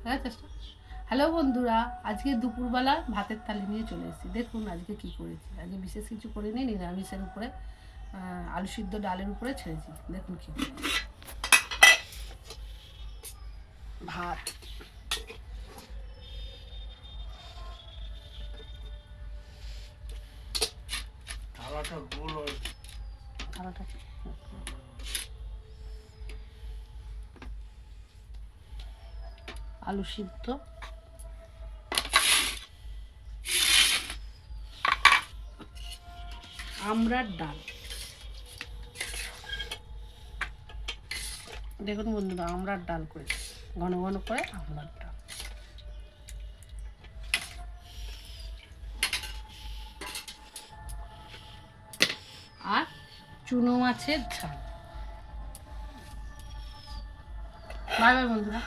চেষ্টা। হ্যালো বন্ধুরা, আজকে দুপুরবেলা ভাতের থালি নিয়ে চলে এসেছি। দেখুন আজকে কি করেছি। আজকে বিশেষ কিছু করিনি, নিরামিষের উপরে আলু সিদ্ধ ডালের উপরে ছেড়েছি। দেখুন কি ভাত, আলু সিদ্ধ, আমড়ার ডাল। দেখুন বন্ধুরা, আমড়ার ডাল করেছি, ঘন ঘন করে আমড়ার ডাল। আর চুনো মাছের ঝাল। বাই বাই বন্ধুরা।